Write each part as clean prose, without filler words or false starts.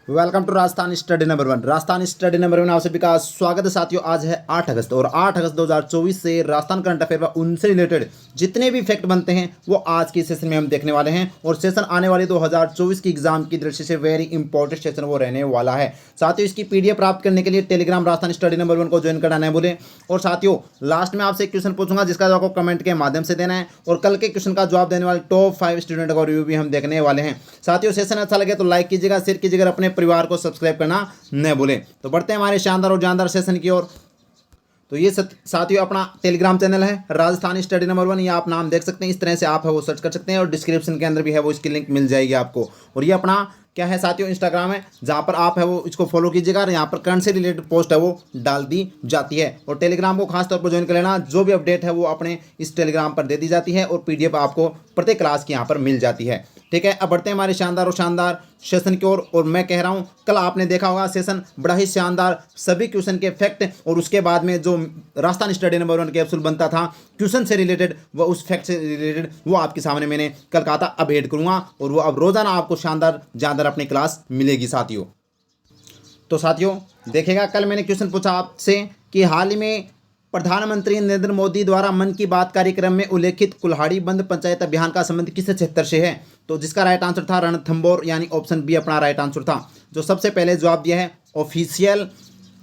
Welcome to Rajasthan study number 1। Rajasthan study number 1 आप सभी का स्वागत है साथियों। आज है 8 अगस्त और 8 अगस्त 2024 से राजस्थान करंट अफेयर व उनसे रिलेटेड जितने भी फैक्ट बनते हैं वो आज के सेशन में हम देखने वाले हैं। और सेशन आने वाले 2024 की एग्जाम की दृष्टि से वेरी इंपॉर्टेंट सेशन वो रहने वाला है। साथियों इसकी पीडीएफ प्राप्त करने के लिए टेलीग्राम राजस्थान स्टडी नंबर 1 को ज्वाइन करना नहीं भूलें। और साथियों लास्ट में आपसे एक क्वेश्चन पूछूंगा जिसका जवाब आपको कमेंट के माध्यम से देना है और कल के क्वेश्चन का जवाब देने वाले टॉप 5 स्टूडेंट का रिव्यू भी हम देखने वाले हैं। साथियों सेशन अच्छा लगे तो लाइक कीजिएगा, शेयर कीजिएगा, अपने परिवार को सब्सक्राइब करना न भूलें। तो बढ़ते हैं हमारे शानदार और जानदार सेशन की ओर। तो ये साथियों अपना टेलीग्राम चैनल है राजस्थान स्टडी नंबर 1। ये आप नाम देख सकते हैं, इस तरह से आप है वो सर्च कर सकते हैं और डिस्क्रिप्शन के अंदर भी है वो इसकी लिंक मिल जाएगी आपको। और ये अपना क्या है साथियों इंस्टाग्राम है जहाँ पर आप है वो इसको फॉलो कीजिएगा और यहाँ पर करंट से रिलेटेड पोस्ट है वो डाल दी जाती है। और टेलीग्राम को खास तौर पर ज्वाइन कर लेना, जो भी अपडेट है वो अपने इस टेलीग्राम पर दे दी जाती है और पीडीएफ आपको प्रत्येक क्लास की यहाँ पर मिल जाती है। ठीक है, अब बढ़ते हैं हमारे शानदार और शानदार सेशन की ओर। और मैं कह रहा हूँ कल आपने देखा होगा सेशन बड़ा ही शानदार, सभी क्वेश्चन के फैक्ट और उसके बाद में जो राजस्थान स्टडी नंबर 1 कैप्सूल बनता था क्वेश्चन से रिलेटेड व उस फैक्ट से रिलेटेड वो आपके सामने मैंने कल कहा था अपडेट करूँगा और वो अब रोजाना आपको शानदार जानदार अपनी क्लास मिलेगी साथियों। तो साथियों देखिएगा, कल मैंने क्वेश्चन पूछा आपसे कि हाल ही में प्रधानमंत्री नरेंद्र मोदी द्वारा मन की बात कार्यक्रम में उल्लेखित कुल्हाड़ी बंद पंचायत अभियान का संबंध किस क्षेत्र से है। तो जिसका राइट आंसर था रणथंभौर, यानी ऑप्शन बी अपना राइट आंसर था। जो सबसे पहले जवाब दिया है ऑफिशियल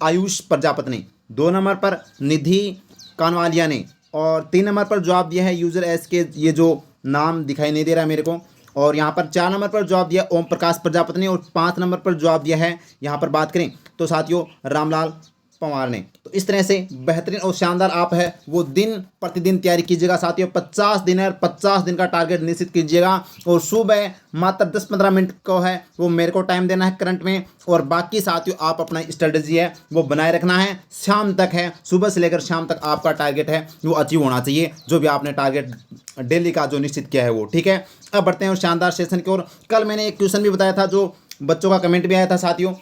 आयुष प्रजापति ने, 2 नंबर पर निधि कानवालिया ने और 3 नंबर पर जवाब दिया है यूजर एस के, ये जो नाम दिखाई नहीं दे रहा है मेरे को। और यहाँ पर 4 नंबर पर जवाब दिया ओम प्रकाश प्रजापति ने और 5 नंबर पर जवाब दिया है यहाँ पर बात करें तो साथियों रामलाल पंवार ने। तो इस तरह से बेहतरीन और शानदार आप है वो दिन प्रतिदिन तैयारी कीजिएगा साथियों। 50 दिन है, 50 दिन का टारगेट निश्चित कीजिएगा और सुबह मात्र 10-15 मिनट को है वो मेरे को टाइम देना है करंट में। और बाकी साथियों आप अपना स्ट्रेटजी है वो बनाए रखना है। शाम तक है, सुबह से लेकर शाम तक आपका टारगेट है वो अचीव होना चाहिए, जो भी आपने टारगेट डेली का जो निश्चित किया है वो। ठीक है, अब बढ़ते हैं उस शानदार सेशन की ओर। कल मैंने एक क्वेश्चन भी बताया था जो बच्चों का कमेंट भी आया था साथियों।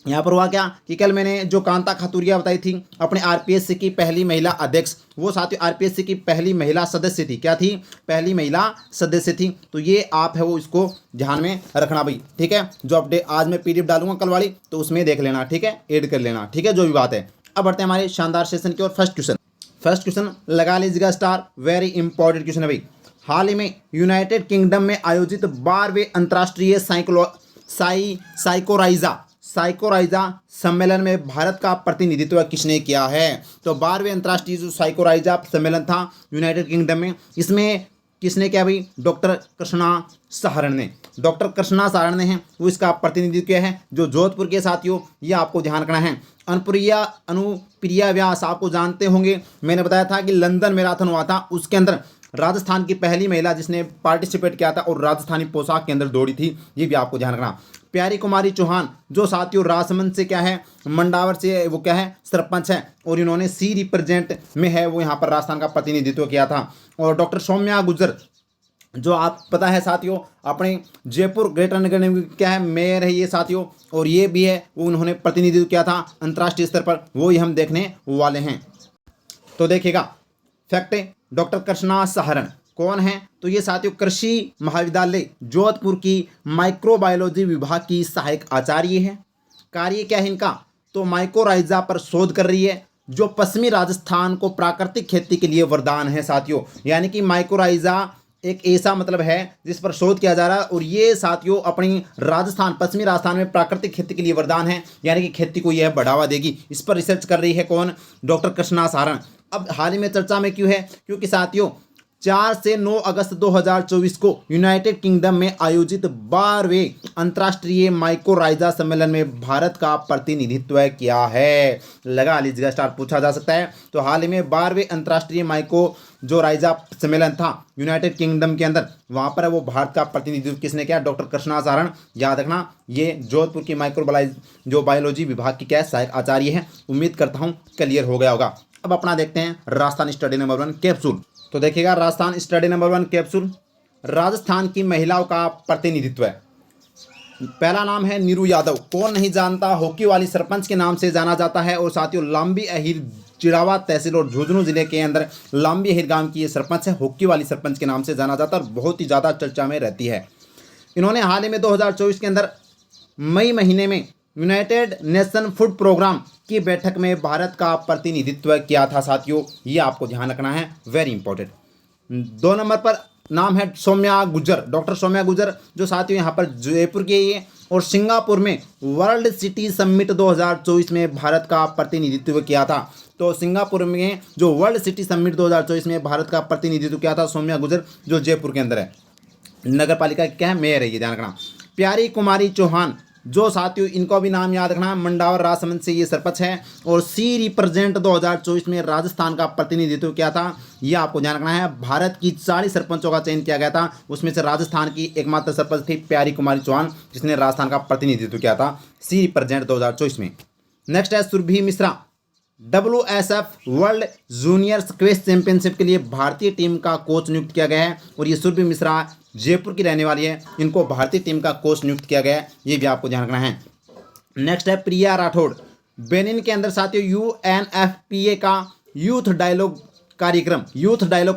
यहाँ पर हुआ क्या कि कल मैंने जो कांता खातूरिया बताई थी अपने आरपीएससी की पहली महिला अध्यक्ष, वो साथियों आरपीएससी की पहली महिला सदस्य थी। क्या थी? पहली महिला सदस्य थी। तो ये आप है वो इसको ध्यान में रखना भाई। ठीक है, जो अपडेट आज मैं पीडीएफ डालूंगा कल वाली तो उसमें देख लेना। ठीक है, ऐड कर लेना। ठीक है, जो भी बात है। अब बढ़ते हैं हमारे शानदार सेशन की ओर। फर्स्ट क्वेश्चन लगा लीजिएगा स्टार, वेरी इंपॉर्टेंट क्वेश्चन है भाई। हाल ही में यूनाइटेड किंगडम में आयोजित 12वें अंतर्राष्ट्रीय साइकोराइजा सम्मेलन में भारत का प्रतिनिधित्व किसने किया है। तो 12वें अंतर्राष्ट्रीय जो साइकोराइजा सम्मेलन था यूनाइटेड किंगडम में, इसमें किसने किया भाई? डॉक्टर कृष्णा सहारण ने। डॉक्टर कृष्णा सहारण ने है वो इसका प्रतिनिधित्व किया है, जो जोधपुर के साथियों ये आपको ध्यान रखना है। अनुप्रिया व्यास आपको जानते होंगे, मैंने बताया था कि लंदन मैराथन हुआ था, उसके अंदर राजस्थान की पहली महिला जिसने पार्टिसिपेट किया था और राजस्थानी पोशाक के अंदर दौड़ी थी, ये भी आपको ध्यान रखना। प्यारी कुमारी चौहान जो साथियों राजसमंद से क्या है, मंडावर से वो क्या है, सरपंच है और इन्होंने सी रिप्रेजेंट में है वो यहाँ पर राजस्थान का प्रतिनिधित्व किया था। और डॉक्टर सौम्या गुर्जर जो आप पता है साथियों अपने जयपुर ग्रेटर नगर निगम क्या है मेयर है ये साथियों, और ये भी है वो उन्होंने प्रतिनिधित्व किया था अंतर्राष्ट्रीय स्तर पर, वो ही हम देखने वाले हैं। तो देखिएगा फैक्ट, डॉक्टर कृष्णा सहारण कौन है? तो ये साथियों कृषि महाविद्यालय जोधपुर की माइक्रोबायोलॉजी विभाग की सहायक आचार्य है। कार्य क्या है इनका? तो माइकोराइजा पर शोध कर रही है जो पश्चिमी राजस्थान को प्राकृतिक खेती के लिए वरदान है साथियों। यानी कि माइकोराइजा एक ऐसा मतलब है जिस पर शोध किया जा रहा है और ये साथियों अपनी राजस्थान पश्चिमी राजस्थान में प्राकृतिक खेती के लिए वरदान है, यानी कि खेती को यह बढ़ावा देगी। इस पर रिसर्च कर रही है कौन? डॉक्टर कृष्णा सहारण। अब हाल ही में चर्चा में क्यों है? क्योंकि साथियों 4 से 9 अगस्त 2024 को यूनाइटेड किंगडम में आयोजित 12वें अंतर्राष्ट्रीय माइकोराइजा सम्मेलन में भारत का प्रतिनिधित्व किया है। लगा लीजिएगा स्टार, पूछा जा सकता है। तो हाल ही में 12वें अंतर्राष्ट्रीय माइको जो राइजा सम्मेलन था यूनाइटेड किंगडम के अंदर, वहाँ पर वो भारत का प्रतिनिधित्व किसने किया? डॉक्टर कृष्णा सहारण। याद रखना ये जोधपुर की बायोलॉजी विभाग की क्या सहायक आचार्य है। उम्मीद करता हूँ क्लियर हो गया होगा। अब अपना देखते हैं राजस्थान स्टडी नंबर 1 कैप्सूल। तो देखिएगा Rajasthan study number 1 capsule, Rajasthan की महिलाओं का प्रतिनिधित्व है। पहला नाम है नीरू यादव, कौन नहीं जानता, हॉकी वाली सरपंच के नाम से जाना जाता है। और साथियों लांबी अहिर चिड़ावा तहसील और झुंझुनू जिले के अंदर लांबी अहिर गांव की ये सरपंच है, हॉकी वाली सरपंच के नाम से जाना जाता है और बहुत ही ज़्यादा चर्चा में रहती है। इन्होंने हाल ही में 2024 के अंदर मई महीने में यूनाइटेड नेशन फूड प्रोग्राम की बैठक में भारत का प्रतिनिधित्व किया था साथियों, ये आपको ध्यान रखना है, वेरी इंपॉर्टेंट। 2 नंबर पर नाम है सौम्या गुजर, डॉक्टर सौम्या गुजर, जो साथियों यहाँ पर जयपुर की है और सिंगापुर में वर्ल्ड सिटी समिट 2024 में भारत का प्रतिनिधित्व किया था। तो सिंगापुर में जो वर्ल्ड सिटी समिट 2024 में भारत का प्रतिनिधित्व किया था सौम्या गुजर, जो जयपुर के अंदर है, नगर पालिका क्या है, मेयर है, ये ध्यान रखना। प्यारी कुमारी चौहान, जो साथियों इनको भी नाम याद रखना, मंडावर राजसमंद से ये सरपंच है और सी रिप्रेजेंट 2024 में राजस्थान का प्रतिनिधित्व किया था, ये आपको ध्यान रखना है। भारत की 40 सरपंचों का चयन किया गया था, उसमें से राजस्थान की एकमात्र सरपंच थी प्यारी कुमारी चौहान, जिसने राजस्थान का प्रतिनिधित्व किया था सी रिप्रेजेंट 2024 में। नेक्स्ट है Surbhi Mishra, WSF world junior squash championship के लिए भारतीय टीम का कोच नियुक्त किया गया है और ये सुरभि मिश्रा जयपुर की रहने वाली है, इनको भारतीय टीम का कोच नियुक्त किया गया है, ये भी आपको ध्यान रखना है। नेक्स्ट है प्रिया राठौड़, बेनिन के अंदर साथियों UNFPA का यूथ डायलॉग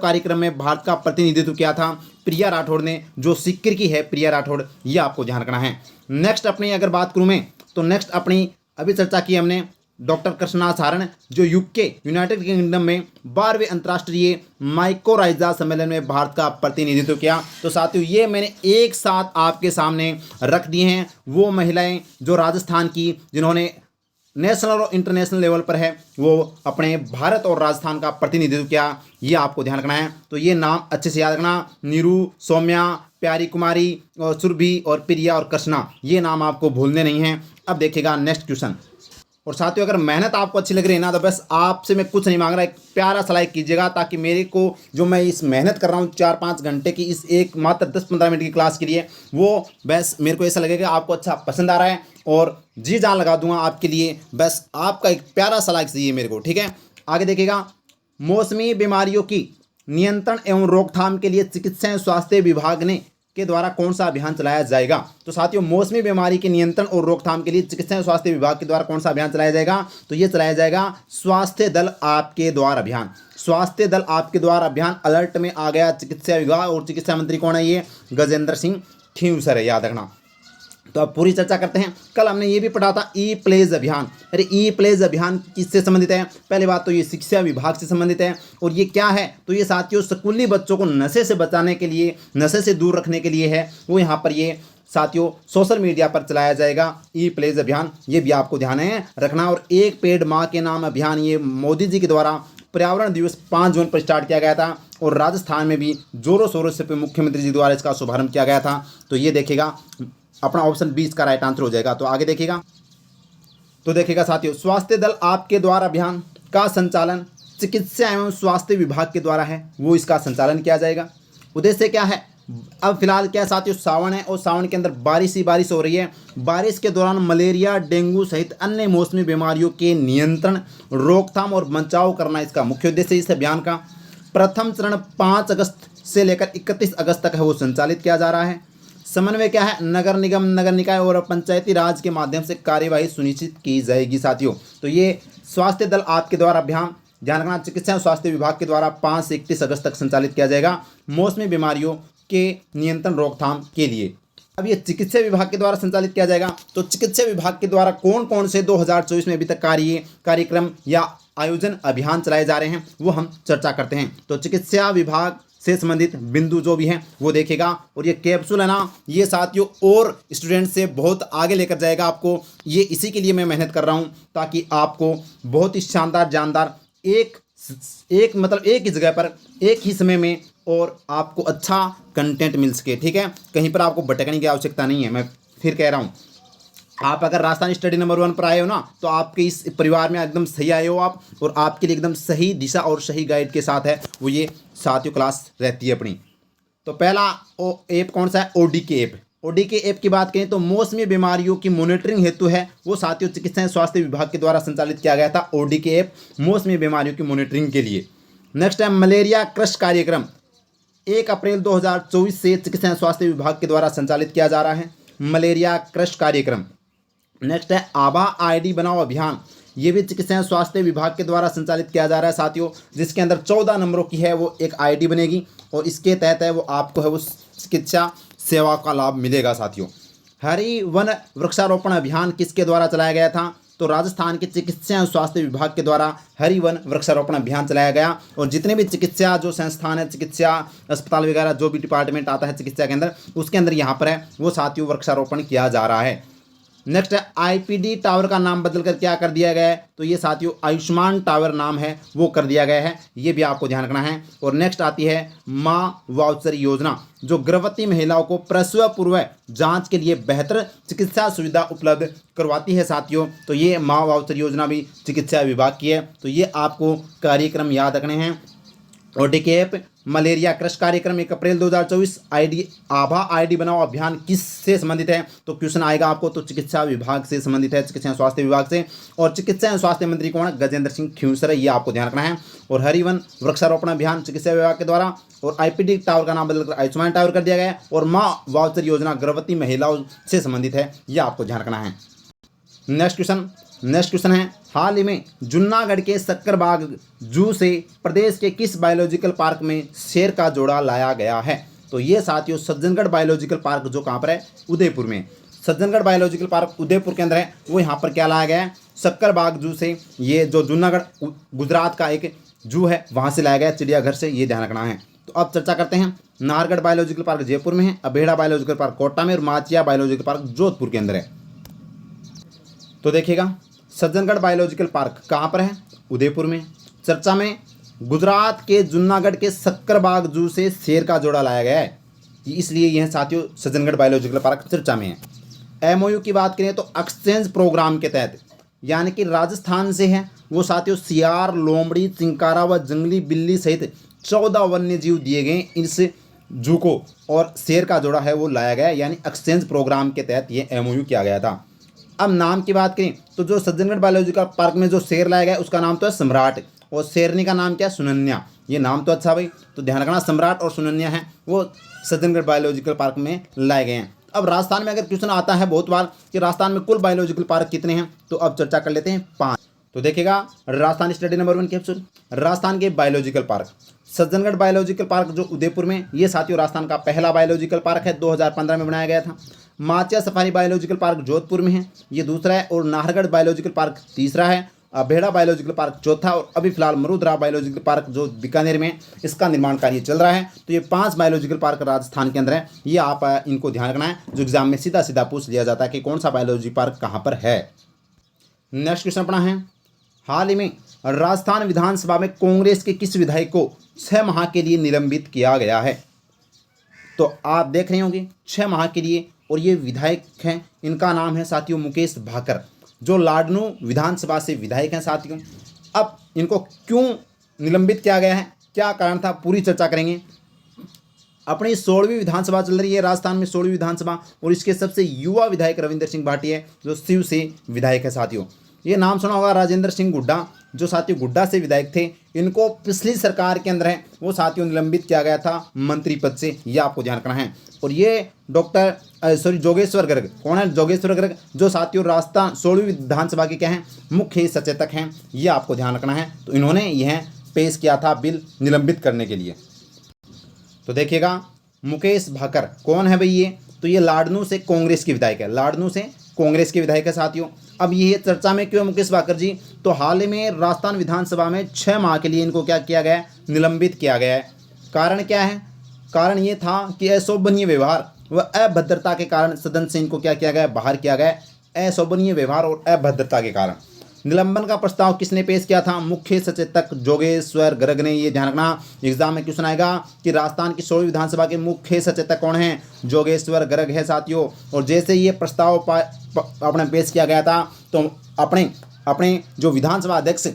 कार्यक्रम में भारत का प्रतिनिधित्व किया था प्रिया राठौड़ ने, जो सिक्किम की है प्रिया राठौड़, ये आपको ध्यान रखना है। नेक्स्ट अपनी अगर बात करूँ मैं, तो नेक्स्ट अपनी अभी चर्चा की हमने डॉक्टर कृष्णा सारण, जो यूके यूनाइटेड किंगडम में 12वें अंतर्राष्ट्रीय माइकोराइजा सम्मेलन में भारत का प्रतिनिधित्व किया। तो साथियों ये मैंने एक साथ आपके सामने रख दिए हैं वो महिलाएं जो राजस्थान की, जिन्होंने नेशनल और इंटरनेशनल लेवल पर है, वो अपने भारत और राजस्थान का प्रतिनिधित्व किया, ये आपको ध्यान रखना है। तो ये नाम अच्छे से याद रखना, नीरू, सौम्या, प्यारी कुमारी और सुरभि और प्रिया और कृष्णा, ये नाम आपको भूलने नहीं हैं। अब देखिएगा नेक्स्ट क्वेश्चन। और साथियों अगर मेहनत आपको अच्छी लग रही है ना, तो बस आपसे मैं कुछ नहीं मांग रहा, एक प्यारा सा लाइक कीजिएगा, ताकि मेरे को जो मैं इस मेहनत कर रहा हूँ 4-5 घंटे की इस एक मात्र 10-15 मिनट की क्लास के लिए, वो बस मेरे को ऐसा लगेगा आपको अच्छा पसंद आ रहा है और जी जान लगा दूंगा आपके लिए, बस आपका एक प्यारा सा लाइक चाहिए मेरे को, ठीक है। आगे देखिएगा, मौसमी बीमारियों की नियंत्रण एवं रोकथाम के लिए चिकित्सा एवं स्वास्थ्य विभाग ने के द्वारा कौन सा अभियान चलाया जाएगा। तो साथियों मौसमी बीमारी के नियंत्रण और रोकथाम के लिए चिकित्सा एवं स्वास्थ्य विभाग के द्वारा कौन सा अभियान चलाया जाएगा, तो ये चलाया जाएगा स्वास्थ्य दल आपके द्वार अभियान। स्वास्थ्य दल आपके द्वार अभियान अलर्ट में आ गया चिकित्सा विभाग, और चिकित्सा मंत्री कौन है, ये गजेंद्र सिंह खींवसर है, याद रखना। तो अब पूरी चर्चा करते हैं। कल हमने ये भी पढ़ा था ई प्लेज अभियान। अरे ई प्लेज अभियान किससे संबंधित है? पहली बात तो ये शिक्षा विभाग से संबंधित है, और ये क्या है, तो ये साथियों स्कूली बच्चों को नशे से बचाने के लिए, नशे से दूर रखने के लिए है। वो यहाँ पर ये साथियों सोशल मीडिया पर चलाया जाएगा ई प्लेज अभियान, ये भी आपको ध्यान है रखना। और एक पेड़ माँ के नाम अभियान, ये मोदी जी के द्वारा पर्यावरण दिवस 5 जून पर स्टार्ट किया गया था, और राजस्थान में भी जोरों शोरों से मुख्यमंत्री जी द्वारा इसका शुभारंभ किया गया था। तो ये देखिएगा अपना ऑप्शन 20 का राइट आंसर हो जाएगा। तो आगे देखिएगा, तो देखिएगा साथियों स्वास्थ्य दल आपके द्वारा अभियान का संचालन चिकित्सा एवं स्वास्थ्य विभाग के द्वारा है, वो इसका संचालन किया जाएगा। उद्देश्य क्या है? अब फिलहाल क्या साथियों सावन है, और सावन के अंदर बारिश ही बारिश हो रही है। बारिश के दौरान मलेरिया, डेंगू सहित अन्य मौसमी बीमारियों के नियंत्रण, रोकथाम और बचाव करना इसका मुख्य उद्देश्य है। इस अभियान का प्रथम चरण 5 अगस्त से लेकर 31 अगस्त तक है, वो संचालित किया जा रहा है। समन्वय क्या है? नगर निगम, नगर निकाय और पंचायती राज के माध्यम से कार्यवाही सुनिश्चित की जाएगी साथियों। तो ये स्वास्थ्य दल आपके द्वारा अभियान ध्यान रखना चिकित्सा एवं स्वास्थ्य विभाग के द्वारा 5 से 31 अगस्त तक संचालित किया जाएगा मौसमी बीमारियों के नियंत्रण रोकथाम के लिए। अब ये चिकित्सा विभाग के द्वारा संचालित किया जाएगा। तो चिकित्सा विभाग के द्वारा कौन कौन से 2024 में अभी तक कार्यक्रम या आयोजन अभियान चलाए जा रहे हैं, वो हम चर्चा करते हैं। तो चिकित्सा विभाग से संबंधित बिंदु जो भी हैं वो देखेगा, और ये कैप्सूल है ना, ये साथियों और स्टूडेंट से बहुत आगे लेकर जाएगा आपको। ये इसी के लिए मैं मेहनत कर रहा हूँ, ताकि आपको बहुत ही शानदार जानदार एक ही जगह पर एक ही समय में और आपको अच्छा कंटेंट मिल सके, ठीक है। कहीं पर आपको भटकने की आवश्यकता नहीं है। मैं फिर कह रहा हूँ, आप अगर राजस्थान स्टडी नंबर 1 पर आए हो ना, तो आपके इस परिवार में एकदम सही आए हो आप, और आपके लिए एकदम सही दिशा और सही गाइड के साथ है वो ये साथियों क्लास रहती है अपनी। तो पहला ऐप कौन सा है? ODK app. ODK ऐप की बात करें तो मौसमी बीमारियों की मॉनिटरिंग हेतु है, वो साथियों चिकित्सा एवं स्वास्थ्य विभाग के द्वारा संचालित किया गया था ODK ऐप मौसमी बीमारियों की मॉनिटरिंग के लिए। नेक्स्ट है मलेरिया क्रश कार्यक्रम, 1 अप्रैल 2024 से चिकित्सा एवं स्वास्थ्य विभाग के द्वारा संचालित किया जा रहा है मलेरिया क्रश कार्यक्रम। नेक्स्ट है आभा ID बनाओ अभियान, ये भी चिकित्सा एवं स्वास्थ्य विभाग के द्वारा संचालित किया जा रहा है साथियों, जिसके अंदर 14 नंबरों की है वो एक ID बनेगी, और इसके तहत है वो आपको है वो चिकित्सा सेवा का लाभ मिलेगा साथियों। हरि वन वृक्षारोपण अभियान किसके द्वारा चलाया गया था? तो राजस्थान के चिकित्सा एवं स्वास्थ्य विभाग के द्वारा हरि वन वृक्षारोपण अभियान चलाया गया। और जितने भी चिकित्सा जो संस्थान है, चिकित्सा अस्पताल वगैरह जो भी डिपार्टमेंट आता है चिकित्सा के अंदर, उसके अंदर यहाँ पर है वो साथियों वृक्षारोपण किया जा रहा है। नेक्स्ट है आईपीडी टावर का नाम बदलकर क्या कर दिया गया है? तो ये साथियों आयुष्मान टावर नाम है वो कर दिया गया है, ये भी आपको ध्यान रखना है। और नेक्स्ट आती है माँ वाउचर योजना, जो गर्भवती महिलाओं को प्रसव पूर्व जांच के लिए बेहतर चिकित्सा सुविधा उपलब्ध करवाती है साथियों। तो ये माँ वाउचर योजना भी चिकित्सा विभाग की है, तो ये आपको कार्यक्रम याद रखने हैं। और डीकेएफ मलेरिया क्रश कार्यक्रम 1 अप्रैल 2024 आईडी आभा आईडी बनाओ अभियान किससे संबंधित है? तो क्वेश्चन आएगा आपको, तो चिकित्सा विभाग से संबंधित है, चिकित्सा एवं स्वास्थ्य विभाग से। और चिकित्सा एवं स्वास्थ्य मंत्री कौन है? गजेंद्र सिंह खींवसर है, ये आपको ध्यान रखना है। और हरिवन वृक्षारोपण अभियान चिकित्सा विभाग के द्वारा, और आईपीडी टावर का नाम बदलकर आयुष्मान टावर कर दिया गया है। और माँ वाउचर योजना गर्भवती महिलाओं से संबंधित है, यह आपको ध्यान रखना है। नेक्स्ट क्वेश्चन है, हाल ही में जूनागढ़ के सक्करबाग जू से प्रदेश के किस बायोलॉजिकल पार्क में शेर का जोड़ा लाया गया है? तो ये साथियों सज्जनगढ़ बायोलॉजिकल पार्क जो कहाँ पर है? उदयपुर में। सज्जनगढ़ बायोलॉजिकल पार्क उदयपुर के अंदर है, वो यहाँ पर क्या लाया गया है? सक्करबाग जू से, ये जो जूनागढ़ गुजरात का एक जू है वहाँ से लाया गया, चिड़ियाघर से, ये ध्यान रखना है। तो अब चर्चा करते हैं। नाहरगढ़ बायोलॉजिकल पार्क जयपुर में है, अबेड़ा बायोलॉजिकल पार्क कोटा में, और माचिया बायोलॉजिकल पार्क जोधपुर के अंदर है। तो देखिएगा सज्जनगढ़ बायोलॉजिकल पार्क कहाँ पर है? उदयपुर में। चर्चा में गुजरात के जूनागढ़ के सक्करबाग जू से शेर का जोड़ा लाया गया है, इसलिए यह साथियों सज्जनगढ़ बायोलॉजिकल पार्क चर्चा में है। एमओयू की बात करें तो एक्सचेंज प्रोग्राम के तहत, यानी कि राजस्थान से है वो साथियों सियार, लोमड़ी, चिंकारा व जंगली बिल्ली सहित 14 वन्य जीव दिए गए इस जू को, और शेर का जोड़ा है वो लाया गया, यानी एक्सचेंज प्रोग्राम के तहत ये एमओयू किया गया था। अब नाम की बात करें तो जो सज्जनगढ़ बायोलॉजिकल पार्क में जो शेर लाया गया है उसका नाम तो है सम्राट, और शेरनी का नाम क्या है? सुनन्या। ये नाम तो अच्छा भाई, तो ध्यान रखना सम्राट और सुनन्या है वो सज्जनगढ़ बायोलॉजिकल पार्क में लाए गए हैं। अब राजस्थान में अगर क्वेश्चन आता है बहुत बार कि राजस्थान में कुल बायोलॉजिकल पार्क कितने हैं, तो अब चर्चा कर लेते हैं 5। तो देखिएगा Rajasthan study number 1 capsule, Rajasthan के biological park. Sajjangarh biological park जो उदयपुर में, ये साथियों राजस्थान का पहला बायोलॉजिकल पार्क है, 2015 में बनाया गया था। Machia safari biological park Jodhpur में है, ये दूसरा है। और नाहरगढ़ बायोलॉजिकल पार्क तीसरा है। अबेड़ा बायोलॉजिकल पार्क चौथा, और अभी फिलहाल मरुधरा बायोलॉजिकल पार्क जो बीकानेर में, इसका निर्माण कार्य चल रहा है। तो ये 5 बायोलॉजिकल पार्क राजस्थान के अंदर है, ये आप इनको ध्यान रखना है, जो एग्जाम में सीधा सीधा पूछ लिया जाता है कि कौन सा बायोलॉजी पार्क कहाँ पर है। नेक्स्ट क्वेश्चन अपना है, हाल ही में राजस्थान विधानसभा में कांग्रेस के किस विधायक को 6 माह के लिए निलंबित किया गया है? तो आप देख रहे होंगे 6 माह के लिए, और ये विधायक हैं, इनका नाम है साथियों मुकेश भाकर, जो लाडनू विधानसभा से विधायक हैं साथियों। अब इनको क्यों निलंबित किया गया है, क्या कारण था, पूरी चर्चा करेंगे। अपनी 16वीं विधानसभा चल रही है राजस्थान में, 16वीं विधानसभा, और इसके सबसे युवा विधायक रविंद्र सिंह भाटी है, जो शिव से विधायक है साथियों। ये नाम सुना होगा राजेंद्र सिंह गुड्डा, जो साथियों गुड्डा से विधायक थे, इनको पिछली सरकार के अंदर है वो साथियों निलंबित किया गया था मंत्री पद से, यह आपको ध्यान रखना है। और ये जोगेश्वर गर्ग, कौन है? जोगेश्वर गर्ग, जो साथियों राजस्थान 16वीं विधानसभा के क्या हैं? मुख्य सचेतक हैं, यह आपको ध्यान रखना है। तो इन्होंने यह पेश किया था बिल निलंबित करने के लिए। तो देखिएगा मुकेश भाकर कौन है भाई ये? तो ये लाडनू से कांग्रेस के विधायक है, लाडनू से कांग्रेस के विधायक है साथियों। अब ये चर्चा में क्यों मुकेश भाकर जी? तो हाल ही में राजस्थान विधानसभा में 6 माह के लिए इनको क्या किया गया है? निलंबित किया गया है। कारण क्या है? कारण ये था कि अशोभनीय व्यवहार व अभद्रता के कारण सदन से इनको क्या किया गया? बाहर किया गया। अशोभनीय व्यवहार और अभद्रता के कारण निलंबन का प्रस्ताव किसने पेश किया था? मुख्य सचेतक जोगेश्वर गर्ग ने। ये ध्यान रखना, एग्जाम में क्वेश्चन आएगा कि राजस्थान की 16वीं विधानसभा के मुख्य सचेतक कौन हैं? जोगेश्वर गर्ग है साथियों। और जैसे ये प्रस्ताव अपने पेश किया गया था, तो अपने जो विधानसभा अध्यक्ष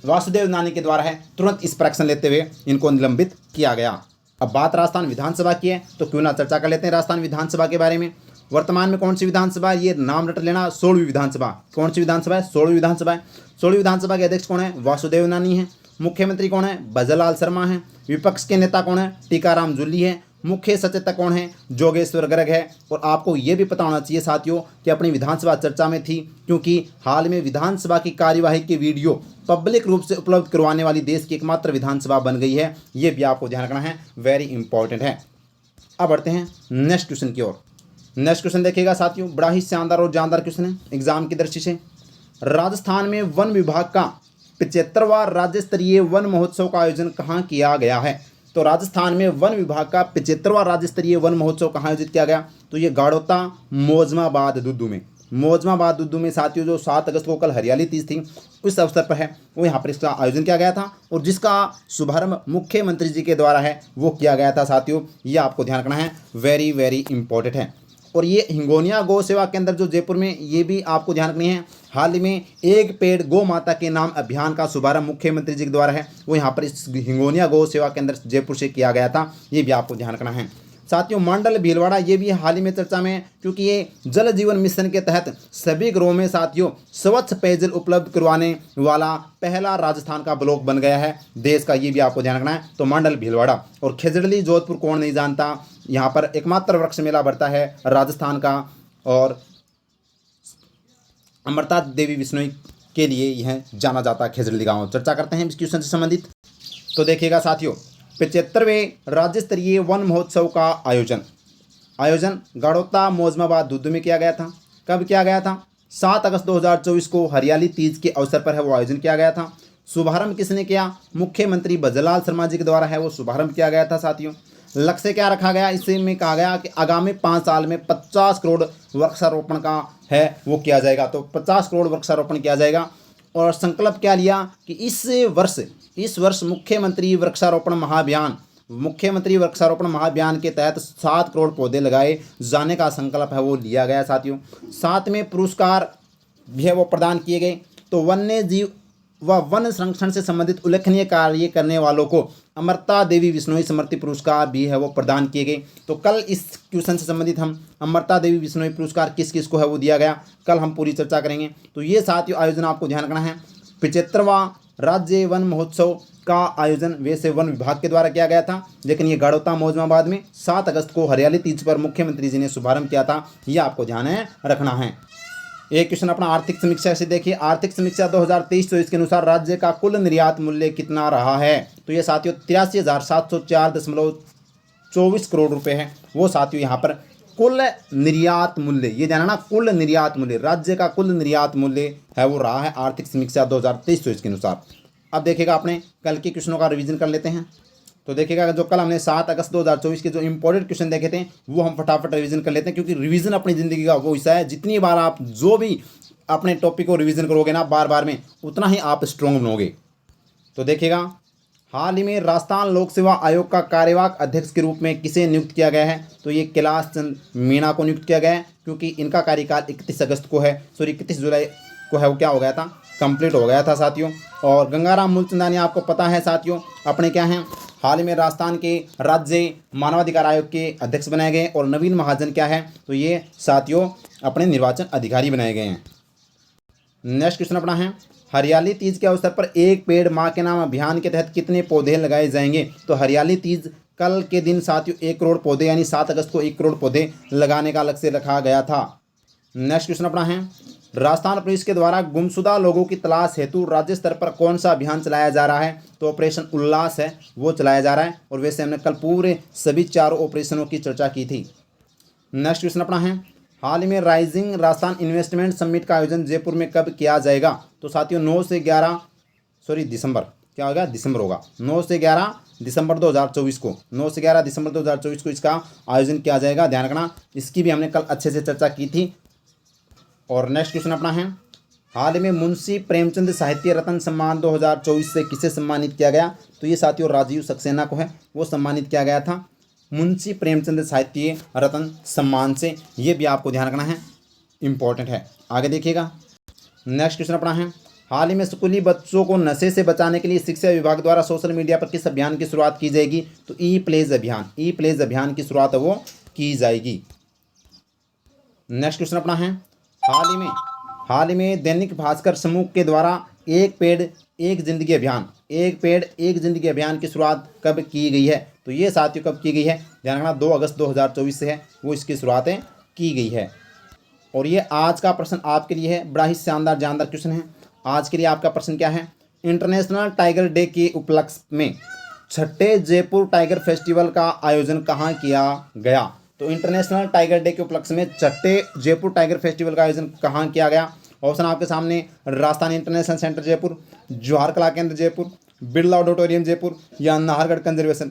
वासुदेव नानी के द्वारा है, तुरंत इस पर एक्शन लेते हुए इनको निलंबित किया गया। अब बात राजस्थान विधानसभा की है, तो क्यों ना चर्चा कर लेते हैं राजस्थान विधानसभा के बारे में। वर्तमान में कौन सी विधानसभा? ये नाम रट लेना, 16वीं विधानसभा। कौन सी विधानसभा है? 16वीं विधानसभा है। 16वीं विधानसभा के अध्यक्ष कौन है? वासुदेव नानी है। मुख्यमंत्री कौन है? भजनलाल शर्मा है। विपक्ष के नेता कौन है? टीकाराम जूली है। मुख्य सचेतक कौन है? जोगेश्वर गर्ग है। और आपको ये भी पता होना चाहिए साथियों कि अपनी विधानसभा चर्चा में थी, क्योंकि हाल में विधानसभा की कार्यवाही के वीडियो पब्लिक रूप से उपलब्ध करवाने वाली देश की एकमात्र विधानसभा बन गई है। ये भी आपको ध्यान रखना है, वेरी इंपॉर्टेंट है। अब बढ़ते हैं नेक्स्ट क्वेश्चन की ओर। नेक्स्ट क्वेश्चन देखिएगा साथियों, बड़ा ही शानदार और जानदार क्वेश्चन है एग्जाम की दृष्टि से। राजस्थान में वन विभाग का 75वां राज्य स्तरीय वन महोत्सव का आयोजन कहाँ किया गया है? तो राजस्थान में वन विभाग का 75वां राज्य स्तरीय वन महोत्सव कहाँ आयोजित किया गया? तो ये गाड़ोता मोजमाबाद दुद्दू में। मोजमाबाद दुद्दू में साथियों, जो 7 अगस्त को कल हरियाली तीज थी उस अवसर पर है वो यहाँ पर इसका आयोजन किया गया था, और जिसका शुभारंभ मुख्यमंत्री जी के द्वारा है वो किया गया था साथियों। ये आपको ध्यान रखना है, वेरी वेरी इंपॉर्टेंट है। और ये हिंगोनिया गौ सेवा केंद्र जो जयपुर में, ये भी आपको ध्यान रखनी है। हाल ही में एक पेड़ गौ माता के नाम अभियान का शुभारंभ मुख्यमंत्री जी के द्वारा है वो यहाँ पर इस हिंगोनिया गौ सेवा केंद्र जयपुर से किया गया था, ये भी आपको ध्यान रखना है साथियों। मंडल भीलवाड़ा, ये भी हाल ही में चर्चा में, क्योंकि ये जल जीवन मिशन के तहत सभी घरों में साथियों स्वच्छ पेयजल उपलब्ध करवाने वाला पहला राजस्थान का ब्लॉक बन गया है देश का, ये भी आपको ध्यान रखना है। तो मंडल भीलवाड़ा और खेजड़ली जोधपुर, कौन नहीं जानता, यहाँ पर एकमात्र वृक्ष मेला बढ़ता है राजस्थान का, और अमृता देवी बिश्नोई के लिए यह जाना जाता है खेजड़ली गाँव। चर्चा करते हैं इस क्वेश्चन से संबंधित। तो देखिएगा साथियों, 75वें राज्य स्तरीय वन महोत्सव का आयोजन गाड़ोता मोजमाबाद दुद्दू में किया गया था। कब किया गया था? 7 अगस्त 2024 को हरियाली तीज के अवसर पर है वो आयोजन किया गया था। शुभारंभ किसने किया? मुख्यमंत्री भजनलाल शर्मा जी के द्वारा है वो शुभारंभ किया गया था साथियों। लक्ष्य क्या रखा गया? इससे में कहा गया कि आगामी 5 साल में 50 करोड़ वृक्षारोपण का है वो किया जाएगा, तो 50 करोड़ वृक्षारोपण किया जाएगा। और संकल्प क्या लिया कि इस वर्ष मुख्यमंत्री वृक्षारोपण महाअभियान के तहत 7 करोड़ पौधे लगाए जाने का संकल्प है वो लिया गया साथियों। साथ में पुरस्कार भी है वो प्रदान किए गए। तो वन्य जीव व वन संरक्षण से संबंधित उल्लेखनीय कार्य करने वालों को अमृता देवी बिश्नोई स्मृति पुरस्कार भी है वो प्रदान किए गए। तो कल इस क्वेश्चन से संबंधित हम अमृता देवी बिश्नोई पुरस्कार किस किस को है वो दिया गया, कल हम पूरी चर्चा करेंगे। तो ये साथियों आयोजन आपको ध्यान रखना है। 75वां राज्य वन महोत्सव का आयोजन वैसे वन विभाग के द्वारा किया गया था, लेकिन ये गाड़ोता मोजमाबाद में 7 अगस्त को हरियाली तीज पर मुख्यमंत्री जी ने शुभारंभ किया था, ये आपको ध्यान रखना है। एक क्वेश्चन अपना आर्थिक समीक्षा से देखिए। आर्थिक समीक्षा 2023-24 के अनुसार राज्य का कुल निर्यात मूल्य कितना रहा है? तो ये साथियों 83,704.24 करोड़ रुपए है वो साथियों यहाँ पर कुल निर्यात मूल्य, ये जानना, कुल निर्यात मूल्य, राज्य का कुल निर्यात मूल्य है वो रहा है आर्थिक समीक्षा 2023-24 के अनुसार। अब देखिएगा, अपने कल के क्वेश्चनों का रिवीजन कर लेते हैं। तो देखिएगा, जो कल हमने 7 अगस्त 2024 के जो इंपॉर्टेंट क्वेश्चन देखे थे वो हम फटाफट रिवीजन कर लेते हैं, क्योंकि रिवीजन अपनी ज़िंदगी का वो हिस्सा है। जितनी बार आप जो भी अपने टॉपिक को रिवीजन करोगे ना बार बार में, उतना ही आप स्ट्रॉन्ग बनोगे। तो देखिएगा, हाल ही में राजस्थान लोक सेवा आयोग का कार्यवाहक अध्यक्ष के रूप में किसे नियुक्त किया गया है? तो ये कैलाश चंद मीणा को नियुक्त किया गया है, क्योंकि इनका कार्यकाल 31 जुलाई को है वो क्या हो गया था, कंप्लीट हो गया था साथियों। और गंगाराम मूलचंदानी आपको पता है साथियों अपने क्या हैं, हाल ही में राजस्थान के राज्य मानवाधिकार आयोग के अध्यक्ष बनाए गए। और नवीन महाजन क्या है? तो ये साथियों अपने निर्वाचन अधिकारी बनाए गए हैं। नेक्स्ट क्वेश्चन अपना है, हरियाली तीज के अवसर पर एक पेड़ माँ के नाम अभियान के तहत कितने पौधे लगाए जाएंगे? तो हरियाली तीज कल के दिन साथियों 1 करोड़ पौधे, यानी 7 अगस्त को 1 करोड़ पौधे लगाने का लक्ष्य रखा गया था। नेक्स्ट क्वेश्चन अपना है, राजस्थान पुलिस के द्वारा गुमशुदा लोगों की तलाश हेतु राज्य स्तर पर कौन सा अभियान चलाया जा रहा है? तो ऑपरेशन उल्लास है वो चलाया जा रहा है। और वैसे हमने कल पूरे सभी 4 ऑपरेशनों की चर्चा की थी। नेक्स्ट क्वेश्चन अपना है, हाल ही में राइजिंग राजस्थान इन्वेस्टमेंट समिट का आयोजन जयपुर में कब किया जाएगा? तो साथियों 9 से 11 दिसंबर, क्या होगा, दिसंबर होगा, 9 से 11 दिसंबर 2024 को, 9 से 11 दिसंबर 2024 को इसका आयोजन किया जाएगा, ध्यान रखना। इसकी भी हमने कल अच्छे से चर्चा की थी। और नेक्स्ट क्वेश्चन अपना है, हाल ही में मुंशी प्रेमचंद साहित्य रत्न सम्मान 2024 से किसे सम्मानित किया गया? तो ये साथियों राजीव सक्सेना को है वो सम्मानित किया गया था मुंशी प्रेमचंद साहित्य रत्न सम्मान से, ये भी आपको ध्यान रखना है, इंपॉर्टेंट है। आगे देखिएगा, नेक्स्ट क्वेश्चन अपना है, हाल ही में स्कूली बच्चों को नशे से बचाने के लिए शिक्षा विभाग द्वारा सोशल मीडिया पर किस अभियान की शुरुआत की जाएगी? तो ई प्लेज अभियान की शुरुआत वो की जाएगी। नेक्स्ट क्वेश्चन अपना है, हाल ही में दैनिक भास्कर समूह के द्वारा एक पेड़ एक जिंदगी अभियान की शुरुआत कब की गई है? तो ये साथियों कब की गई है? ध्यान रखना 2 अगस्त 2024 से है वो इसकी शुरुआतें की गई है। और ये आज का प्रश्न आपके लिए है, बड़ा ही शानदार जानदार क्वेश्चन है। आज के लिए आपका प्रश्न क्या है, इंटरनेशनल टाइगर डे के उपलक्ष्य में 6ठे जयपुर टाइगर फेस्टिवल का आयोजन कहाँ किया गया? तो इंटरनेशनल टाइगर डे के उपलक्ष्य में छठे जयपुर टाइगर फेस्टिवल का आयोजन कहाँ किया गया? ऑप्शन आपके सामने, राजस्थान इंटरनेशनल सेंटर जयपुर, जवाहर कला केंद्र जयपुर, बिरला ऑडिटोरियम जयपुर या नाहरगढ़ कंजर्वेशन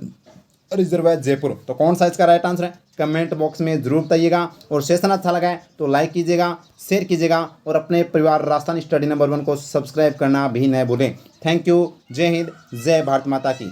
रिजर्व जयपुर। तो कौन सा इसका राइट आंसर है? कमेंट बॉक्स में जरूर बताइएगा। और सेशन अच्छा लगा है तो लाइक कीजिएगा, शेयर कीजिएगा और अपने परिवार राजस्थान स्टडी नंबर 1 को सब्सक्राइब करना भी न भूलें। Thank you. जय हिंद, जय भारत माता की।